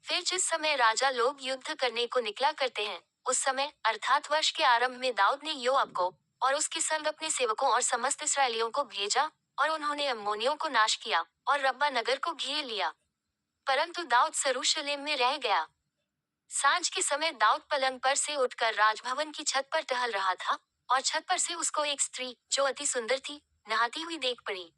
फिर जिस समय राजा लोग युद्ध करने को निकला करते हैं, उस समय अर्थात वर्ष के आरंभ में दाऊद ने योआब को और उसके संग अपने सेवकों और समस्त इस्राएलियों को भेजा, और उन्होंने अम्मोनियों को नाश किया और रब्बा नगर को घेर लिया। परंतु दाऊद यरूशलेम में रह गया। सांझ के समय दाऊद पलंग पर से उठकर राजभवन की छत पर टहल रहा था, और छत पर से उसको एक स्त्री, जो अति सुंदर थी, नहाती हुई देख पड़ी।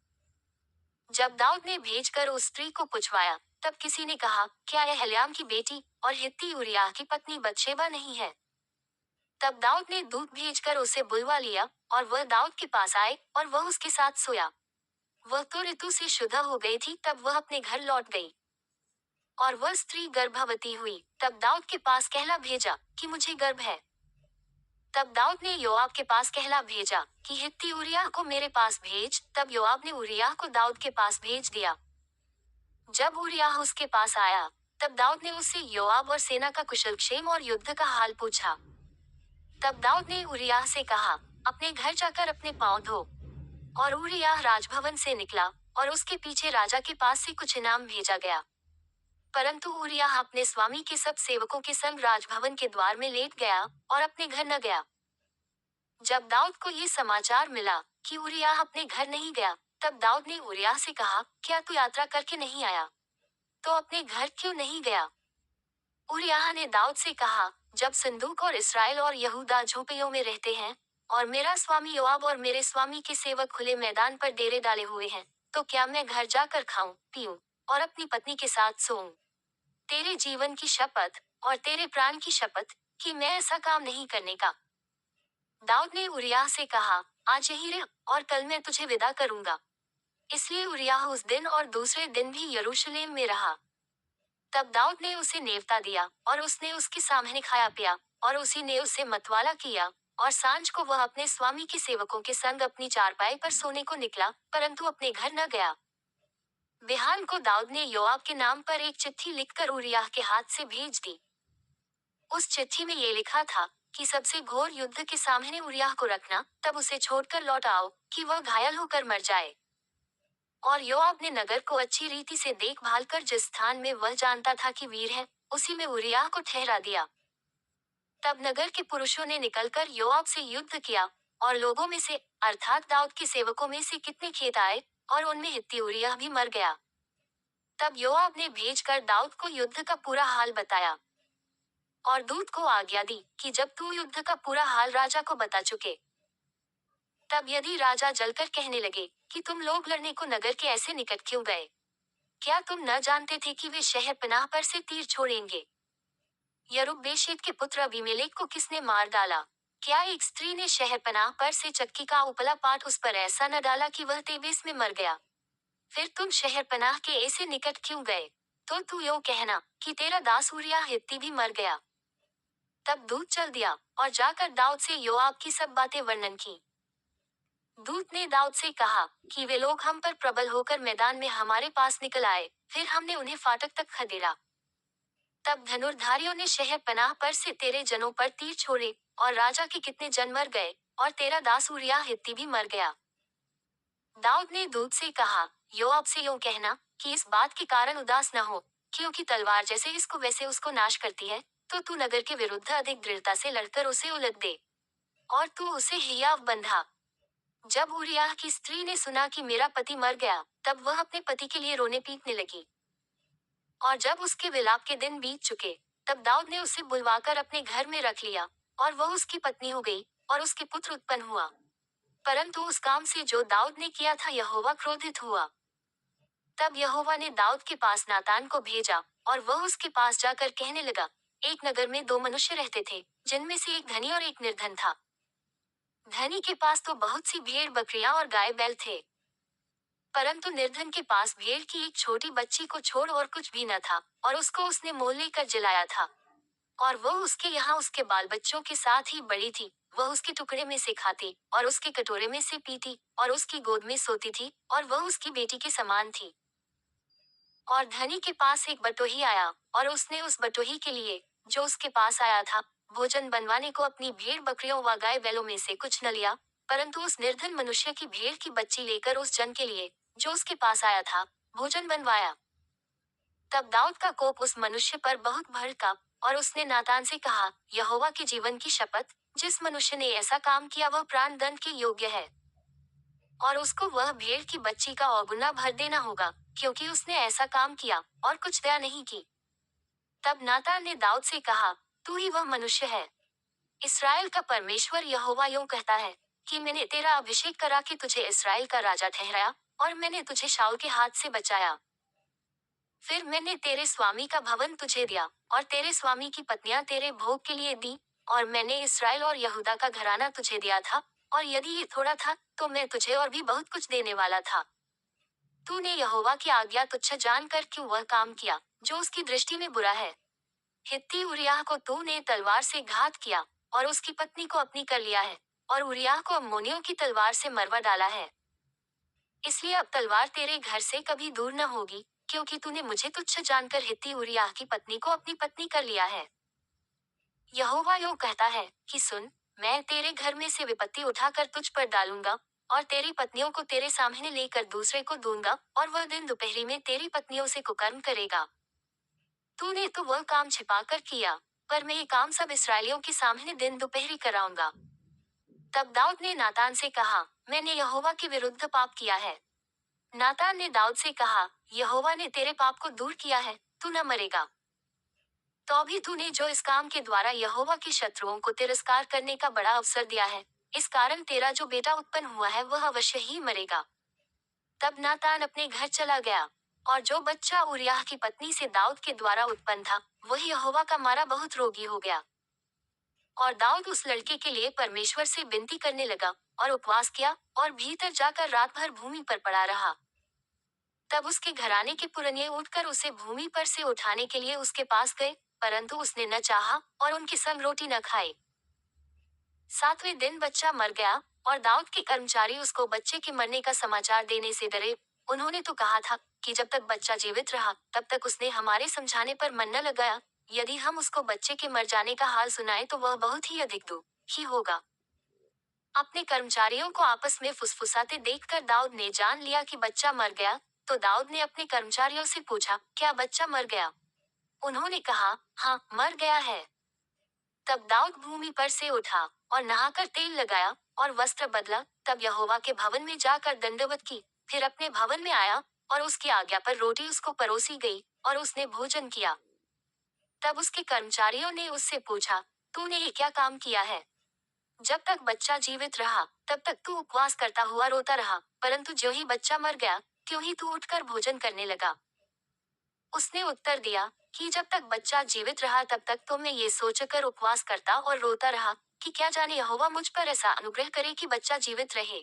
जब दाऊद ने भेजकर उस स्त्री को पूछवाया, तब किसी ने कहा, क्या यह एहल्याम की बेटी और हित्ती उरिय्याह की पत्नी बतशेबा नहीं है? तब दाऊद ने दूत भेजकर उसे बुलवा लिया, और वह दाऊद के पास आए, और वह उसके साथ सोया। वह तो ऋतु से शुद्ध हो गई थी, तब वह अपने घर लौट गई। और वह स्त्री गर्भवती हुई, तब दाऊद के पास कहला भेजा कि मुझे गर्भ है। तब दाऊद ने योआब के पास कहला भेजा कि हित्ती उरिय्याह को मेरे पास भेज। तब योआब ने उरिय्याह को दाऊद के पास भेज दिया। जब उरिय्याह उसके पास आया, तब दाऊद ने उससे योआब और सेना का कुशलक्षेम और युद्ध का हाल पूछा। तब दाऊद ने उरिय्याह से कहा, अपने घर जाकर अपने पांव धो। और उरिय्याह राजभवन से निकला, और उसके पीछे राजा के पास से कुछ इनाम भेजा गया। परंतु उरिय्याह अपने स्वामी के सब सेवकों के संग राजभवन के द्वार में लेट गया, और अपने घर न गया। जब दाऊद को ये समाचार मिला कि उरिय्याह अपने घर नहीं गया, तब दाऊद ने उरिय्याह से कहा, क्या तू यात्रा करके नहीं आया? तो अपने घर क्यों नहीं गया? उरिय्याह ने दाऊद से कहा, जब संदूक और इस्राएल और यहूदा झोपड़ियों में रहते हैं, और मेरा स्वामी योआब और मेरे स्वामी के सेवक खुले मैदान पर डेरे डाले हुए हैं, तो क्या मैं घर जाकर खाऊं, पीऊं और अपनी पत्नी के साथ सोऊं? तेरे जीवन की शपथ और तेरे प्राण की शपथ कि मैं ऐसा काम नहीं करने का। दाऊद ने उरिय्याह से कहा, आज यहीं रह, और कल मैं तुझे विदा करूंगा। इसलिए उरिय्याह उस दिन और दूसरे दिन भी यरूशलेम में रहा। तब दाऊद ने उसे नेवता दिया, और उसने उसके सामने खाया पिया, और उसी ने उसे मतवाला किया। और सांझ को वह अपने स्वामी के सेवकों के संग अपनी चारपाई पर सोने को निकला, परंतु अपने घर न गया। बिहान को दाऊद ने योआब के नाम पर एक चिट्ठी लिखकर उरिय्याह के हाथ से भेज दी। उस चिट्ठी में ये लिखा था कि सबसे घोर युद्ध के सामने उरिय्याह को रखना, तब उसे छोड़कर लौट आओ कि वह घायल होकर मर जाए। और योआब ने नगर को अच्छी रीति से देखभाल कर जिस स्थान में वह जानता था कि वीर है, उसी में उरिय्याह को ठहरा दिया। तब नगर के पुरुषों ने निकलकर योआब से युद्ध किया, और लोगों में से अर्थात दाऊद के सेवकों में से कितने खेत आए, और उनमें हित्ती उरिय्याह भी मर गया। तब योआब ने भेजकर दाऊद को युद्ध का पूरा हाल बताया, और दूत को आज्ञा दी कि जब तू युद्ध का पूरा हाल राजा को बता चुके, तब यदि राजा जलकर कहने लगे कि तुम लोग लड़ने को नगर के ऐसे निकट क्यों गए? क्या तुम न जानते थे कि वे शहर पनाह पर से तीर छोड़ेंगे? यरूब्बेशेत के पुत्र अबीमेलेक को किसने मार डाला? क्या एक स्त्री ने शहर पनाह पर से चक्की का उपला पाट उस पर ऐसा न डाला कि वह तेबेस में मर गया? फिर तुम शहर पनाह के ऐसे निकट क्यों गए? तो तू यो कहना कि तेरा दास उरिय्याह हित्ती भी मर गया। तब दूत चल दिया, और जाकर दाऊद से योआब की सब बातें वर्णन की। दूत ने दाऊद से कहा कि वे लोग हम पर प्रबल होकर मैदान में हमारे पास निकल आए, फिर हमने उन्हें फाटक तक खदेड़ा। तब धनुर्धारियों ने शहर पनाह पर से तेरे जनों पर तीर छोड़े, और राजा के कितने जन मर गए, और तेरा दास उरिय्याह हित्ती भी मर गया। दाऊद ने दूत से कहा, योआब से यूं कहना कि इस बात के कारण उदास न हो, क्योंकि तलवार जैसे इसको वैसे उसको नाश करती है, तो तू नगर के विरुद्ध अधिक दृढ़ता से लड़कर उसे उलट दे, और तू उसे हियाव बंधा। जब उरिय्याह की स्त्री ने सुना कि मेरा पति मर गया, तब वह अपने पति के लिए रोने पीटने लगी। और जब उसके विलाप के दिन बीत चुके, तब दाऊद ने उसे बुलवाकर अपने घर में रख लिया, और वह उसकी पत्नी हो गई, और उसके पुत्र उत्पन्न हुआ। परंतु उस काम से जो दाऊद ने किया था यहोवा क्रोधित हुआ। तब यहोवा ने दाऊद के पास नातान को भेजा, और वह उसके पास जाकर कहने लगा, एक नगर में दो मनुष्य रहते थे, जिनमें से एक धनी और एक निर्धन था। धनी के पास तो बहुत सी भेड़ बकरियां और गाय बैल थे, परंतु निर्धन के पास भेड़ की एक छोटी बच्ची को छोड़ और कुछ भी न था, और उसको उसने मोल लेकर जलाया था। और वह उसके यहाँ उसके बाल बच्चों के साथ ही बड़ी थी। वह उसके टुकड़े में से खाती, और उसके कटोरे में से पीती, और उसकी गोद में सोती थी, और वह उसकी बेटी के समान थी। और धनी के पास एक बटोही आया, और उसने उस बटोही के लिए, जो उसके पास आया था, भोजन बनवाने को अपनी भेड़ बकरियों व गाय बैलों में से कुछ न लिया, परंतु उस निर्धन मनुष्य की भेड़ की बच्ची लेकर उस जन के लिए, जो उसके पास आया था, भोजन बनवाया। तब दाऊद का कोप उस मनुष्य पर बहुत भड़का, और उसने नातान से कहा, यहोवा के जीवन की शपथ, जिस मनुष्य ने ऐसा काम किया वह प्राण दंड के योग्य है, और उसको वह भेड़ की बच्ची का औगुना भर देना होगा, क्योंकि उसने ऐसा काम किया और कुछ दया नहीं की। तब नातान ने दाऊद से कहा, तू ही वह मनुष्य है। इस्राएल का परमेश्वर यहोवा यूं कहता है कि मैंने तेरा अभिषेक करा के तुझे इस्राएल का राजा ठहराया, और मैंने तुझे शाऊल के हाथ से बचाया। फिर मैंने तेरे स्वामी का भवन तुझे दिया, और तेरे स्वामी की पत्नियां तेरे भोग के लिए दी, और मैंने इसराइल और यहूदा का घराना तुझे दिया था, और यदि ये थोड़ा था तो मैं तुझे और भी बहुत कुछ देने वाला था। तूने यहोवा की आज्ञा तुच्छ जानकर क्यों वह काम किया जो उसकी दृष्टि में बुरा है। हित्ती उरिय्याह को तूने तलवार से घात किया, और उसकी पत्नी को अपनी कर लिया है, और उरिय्याह को अम्मोनियों की तलवार से मरवा डाला है। इसलिए अब तलवार तेरे घर से कभी दूर न होगी, क्योंकि तूने मुझे तुच्छ जानकर हित्ती उरिय्याह की पत्नी को अपनी पत्नी कर लिया है। यहोवा यूं कहता है कि सुन, मैं तेरे घर में से विपत्ति उठाकर तुझ पर डालूंगा, और तेरी पत्नियों को तेरे सामने लेकर दूसरे को दूंगा, और वह दिन दोपहरी में तेरी पत्नियों से कुकर्म करेगा। तूने तो वह काम छिपाकर किया, पर मैं ये काम सब इसराइलियों के सामने दिन दोपहरी कराऊंगा। तब दाऊद ने नातान से कहा, मैंने यहोवा के विरुद्ध पाप किया है। नातान ने दाऊद से कहा, यहोवा ने तेरे पाप को दूर किया है, तू न मरेगा। तो भी तूने जो इस काम के द्वारा यहोवा के शत्रुओं को तिरस्कार करने का बड़ा अवसर दिया है, इस कारण तेरा जो बेटा उत्पन्न हुआ है वह अवश्य ही मरेगा। तब नातान अपने घर चला गया, और जो बच्चा उरिय्याह की पत्नी से दाऊद के द्वारा उत्पन्न था, वही यहोवा का मारा बहुत रोगी हो गया। और दाऊद उस लड़के के लिए परमेश्वर से विनती करने लगा, और उपवास किया, और भीतर जाकर रात भर भूमि पर पड़ा रहा। तब उसके घराने के पुरनिये उठकर उसे भूमि पर से उठाने के लिए उसके पास गए, परंतु उसने न चाहा, और उनके संग रोटी न खाई। 7वें दिन बच्चा मर गया, और दाऊद के कर्मचारी उसको बच्चे के मरने का समाचार देने से डरे। उन्होंने तो कहा था कि जब तक बच्चा जीवित रहा तब तक उसने हमारे समझाने पर मन न लगाया, यदि हम उसको बच्चे के मर जाने का हाल सुनाए तो वह बहुत ही अधिक दुखी होगा। अपने कर्मचारियों को आपस में फुसफुसाते देखकर दाऊद ने जान लिया कि बच्चा मर गया। तो दाऊद ने अपने कर्मचारियों से पूछा, क्या बच्चा मर गया? उन्होंने कहा, हाँ, मर गया है। तब दाऊद भूमि पर से उठा, और नहाकर तेल लगाया, और वस्त्र बदला, तब यहोवा के भवन में जाकर दंडवत की, फिर अपने भवन में आया, और उसकी आज्ञा पर रोटी उसको परोसी गई, और उसने भोजन किया। तब उसके कर्मचारियों ने उससे पूछा, तूने ये क्या काम किया है? जब तक बच्चा जीवित रहा तब तक तू उपवास करता हुआ रोता रहा, परंतु ज्यों ही बच्चा मर गया त्यों ही तू उठकर भोजन करने लगा। उसने उत्तर दिया कि जब तक बच्चा जीवित रहा तब तक तो मैं ये सोचकर उपवास करता और रोता रहा कि क्या जाने यहोवा मुझ पर ऐसा अनुग्रह करे कि बच्चा जीवित रहे।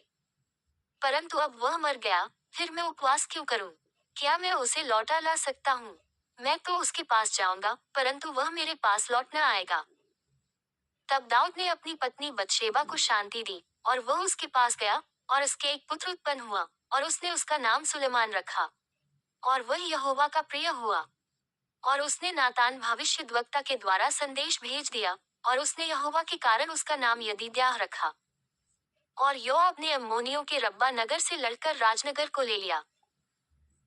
परंतु अब वह मर गया, फिर मैं उपवास क्यों करूं? क्या मैं उसे लौटा ला सकता हूं? मैं तो उसके पास जाऊंगा, परंतु वह मेरे पास लौट न आएगा। तब दाऊद ने अपनी पत्नी बतशेबा को शांति दी, और वह उसके पास गया, और उसके एक पुत्र उत्पन्न हुआ, और उसने उसका नाम सुलेमान रखा, और वह यहोवा का प्रिय हुआ। और उसने नातान भविष्यद्वक्ता के द्वारा संदेश भेज दिया, और उसने यहोवा के कारण उसका नाम यदीद्याह रखा। और योआब ने अम्मोनियों के रब्बा नगर से लड़कर राजनगर को ले लिया।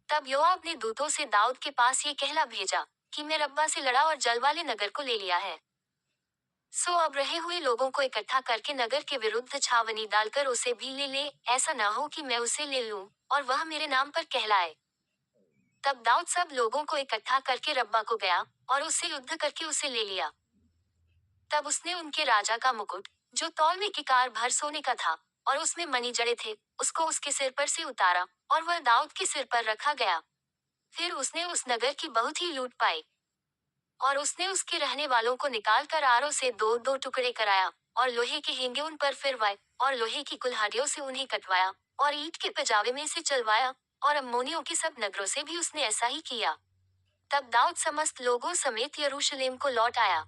तब योआब ने दूतों से दाऊद के पास ये कहला भेजा कि मैं रब्बा से लड़ा और जल वाले नगर को ले लिया है। सो अब रहे हुए लोगों को इकट्ठा करके नगर के विरुद्ध छावनी डालकर उसे भी ले ले, ऐसा ना हो कि मैं उसे ले लूं और वह मेरे नाम पर कहलाए। तब दाऊद सब लोगों को इकट्ठा करके रब्बा को गया, और उससे युद्ध करके उसे ले लिया। तब उसने उनके राजा का मुकुट, जो तौल में किकार भर सोने का था, और उसमें मणि जड़े थे, उसको उसके सिर पर से उतारा, और वह दाऊद के सिर पर रखा गया। फिर उसने उस नगर की बहुत ही लूट पाई, और उसने उसके रहने वालों को निकाल कर आरों से दो दो टुकड़े कराया, और लोहे के हेंगे उन पर फिरवाए, और लोहे की कुल्हाड़ियों से उन्हें कटवाया, और ईंट के पजावे में से चलवाया, और अम्मोनियों के सब नगरों से भी उसने ऐसा ही किया। तब दाऊद समस्त लोगों समेत यरूशलेम को लौट आया।